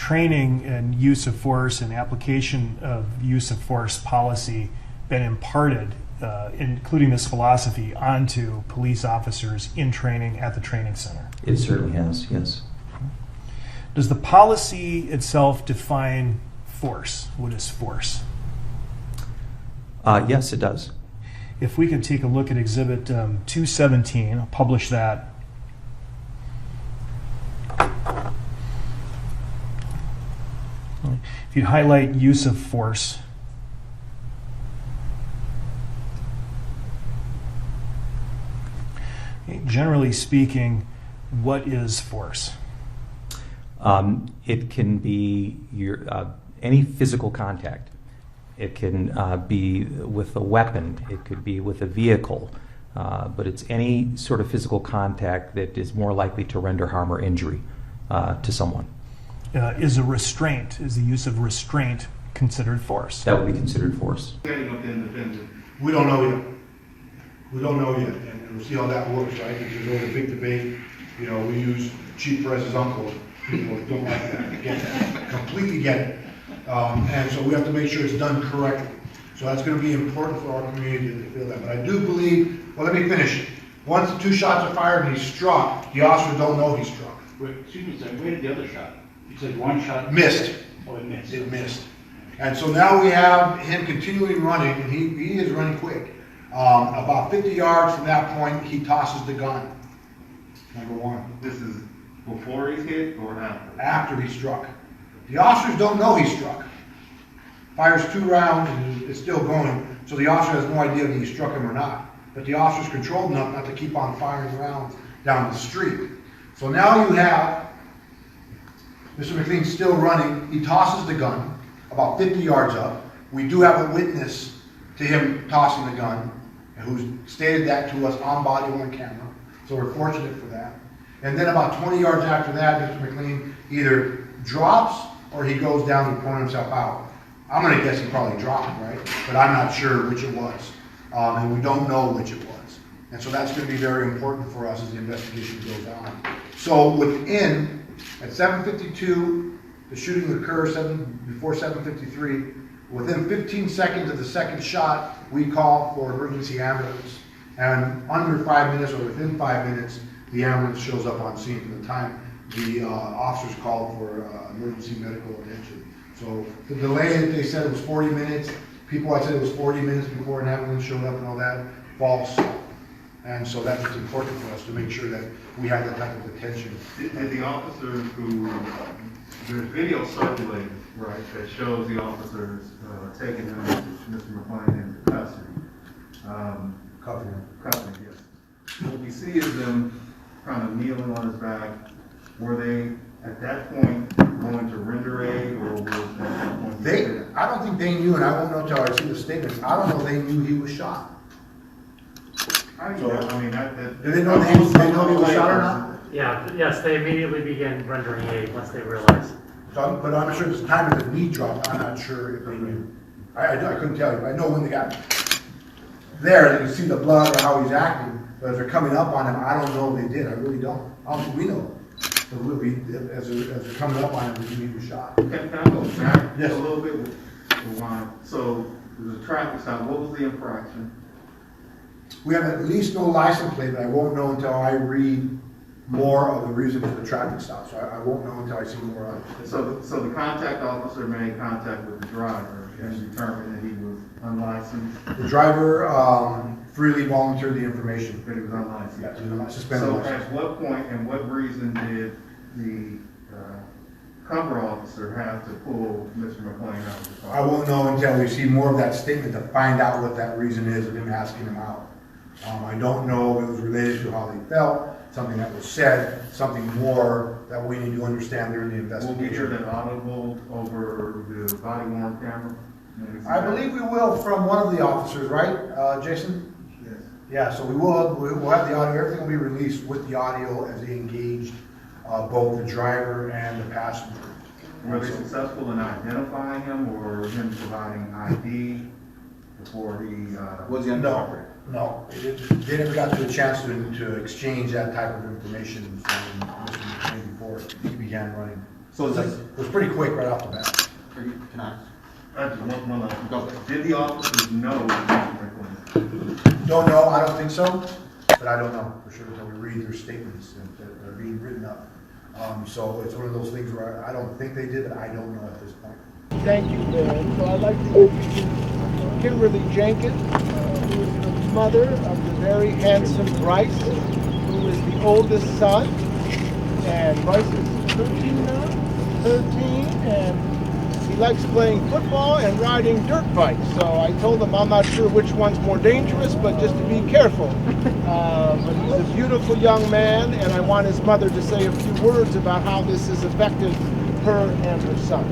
training and use of force and application of use of force policy been imparted, including this philosophy, onto police officers in training at the training center? It certainly has, yes. Does the policy itself define force? What is force? Yes, it does. If we could take a look at Exhibit 217, I'll publish that. If you'd highlight use of force. Okay, generally speaking, what is force? It can be any physical contact. It can be with a weapon. It could be with a vehicle. But it's any sort of physical contact that is more likely to render harm or injury to someone. Is the use of restraint considered force? That would be considered force. We don't know yet. We don't know yet, and we'll see how that works, right? Because there's always a big debate. You know, we use Chief Perez's uncle. People don't like that. Get that. Completely get it. And so we have to make sure it's done correctly. So that's going to be important for our community to feel that. But I do believe, well, let me finish. Once the 2 shots are fired and he's struck, the officers don't know he's struck. Wait, excuse me, sir, where did the other shot? You said 1 shot? Missed. Oh, it missed. It missed. And so now we have him continually running, and he is running quick. About 50 yards from that point, he tosses the gun. Number 1. This is before he's hit or after? After he struck. The officers don't know he struck. Fires 2 rounds and it's still going, so the officer has no idea if he struck him or not. But the officer's controlled enough not to keep on firing rounds down the street. So now you have Mr. McLean still running. He tosses the gun about 50 yards up. We do have a witness to him tossing the gun who's stated that to us on body on camera. So we're fortunate for that. And then about 20 yards after that, Mr. McLean either drops or he goes down and pulls himself out. I'm going to guess he probably dropped, right? But I'm not sure which it was. And we don't know which it was. And so that's going to be very important for us as the investigation goes on. So within, at 7:52, the shooting occurs before 7:53. Within 15 seconds of the second shot, we call for emergency ambulance. And under 5 minutes or within 5 minutes, the ambulance shows up on scene from the time the officers called for emergency medical attention. So the delay that they said it was 40 minutes, people had said it was 40 minutes before an ambulance showed up and all that, false. And so that's what's important for us to make sure that we have that type of attention. Did the officers who, there's video circulated, right, that shows the officers taking him, Mr. McLean, into custody. Cuffing, yes. What we see is them kind of kneeling on his back. Were they at that point going to render aid, or was at that point? I don't think they knew, and I won't know until I see the statements. I don't know they knew he was shot. Do they know he was shot or not? Yeah, yes, they immediately began rendering aid once they realized. So, but I'm sure at the time of the knee drop, I'm not sure if they knew. I couldn't tell you. I know when they got there, they could see the blood or how he's acting. But as they're coming up on him, I don't know if they did. I really don't. I don't think we know. But as they're coming up on him, we knew he was shot. Can I go back Yes. a little bit with Juan? So it was a traffic stop. What was the infraction? We have at least no license plate, but I won't know until I read more of the reason for the traffic stop. So I won't know until I see more of it. So the contact officer made contact with the driver and determined that he was unlicensed. The driver freely volunteered the information. That he was unlicensed. Yeah, he was not suspended So license. at what point and what reason did the cover officer have to pull Mr. McLean out of the car? I won't know until we see more of that statement to find out what that reason is of him asking him out. I don't know if it was related to how they felt, something that was said, something more that we need to understand during the Will investigation. we hear that audible over the body worn camera? I believe we will from one of the officers, right, Jason? Yes. Yeah, so we'll have the audio, everything will be released with the audio as they engaged both the driver and the passenger. Were they successful in identifying him or him providing ID before he Was he uncooperative? No, they never got to a chance to exchange that type of information from Mr. McLean before he began running. So It just, was pretty quick right off the bat. Can I? one last, Go. did the officers know Mr. McClain? Don't know, I don't think so, but I don't know for sure until we read their statements that are being written up. So it's one of those things where I don't think they did, but I don't know at this point. Thank you, Dan. So I'd like to introduce Kimberly Jenkins, who is the mother of the very handsome Bryce, who is the oldest son. And Bryce is 13 now, 13, and he likes playing football and riding dirt bikes. So I told him I'm not sure which one's more dangerous, but just to be careful. But he's a beautiful young man, and I want his mother to say a few words about how this has affected her and her son.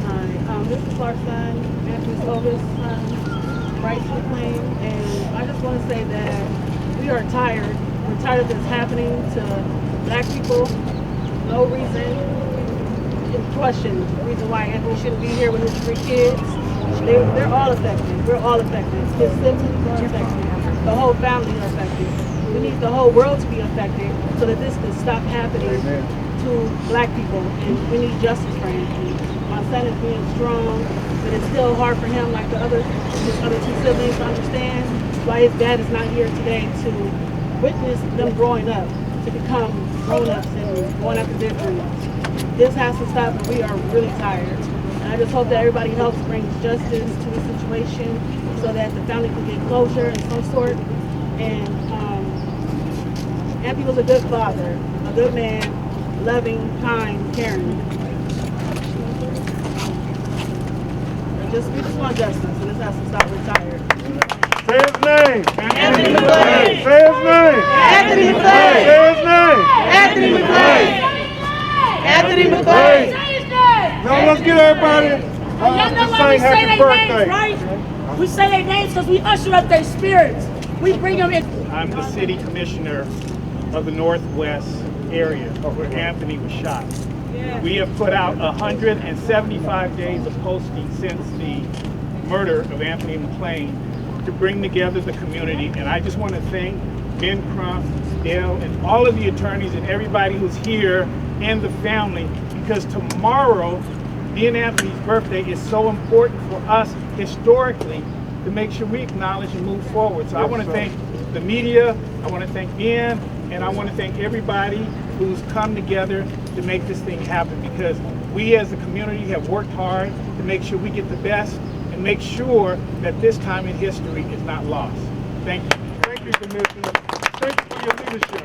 Hi, this is our son, Anthony's oldest son, Bryce McClain, and I just want to say that we are tired. We're tired of this happening to black people. No reason in question the reason why Anthony shouldn't be here with his 3 kids. They're all affected. We're all affected. His siblings are affected. The whole family is affected. We need the whole world to be affected so that this can stop happening to black people, and we need justice for Anthony. My son is being strong, but it's still hard for him, like his other 2 siblings, to understand why his dad is not here today to witness them growing up, to become grown-ups and going after their dreams. This has to stop, and we are really tired. And I just hope that everybody helps bring justice to the situation so that the family can get closure of some sort. And Anthony was a good father, a good man, loving, kind, caring. We just want justice, and this has to stop. We're tired. Say his name. Anthony McClain. Say his name. Anthony McClain. Say his name. Anthony McClain. Anthony McClain. Now let's get everybody Y'all know to why we sing say happy their birthday. names, right? We say their names because we usher up their spirits. We bring them in. I'm the city commissioner of the Northwest area where Anthony was shot. We have put out 175 days of posting since the murder of Anthony McClain to bring together the community. And I just want to thank Ben Crump, Dale, and all of the attorneys and everybody who's here and the family, because tomorrow, being Anthony's birthday, is so important for us historically to make sure we acknowledge and move forward. So I want to thank the media, I want to thank Ben, and I want to thank everybody who's come together to make this thing happen, because we as a community have worked hard to make sure we get the best and make sure that this time in history is not lost. Thank you. Thank you, Commissioner. Thank you for your leadership.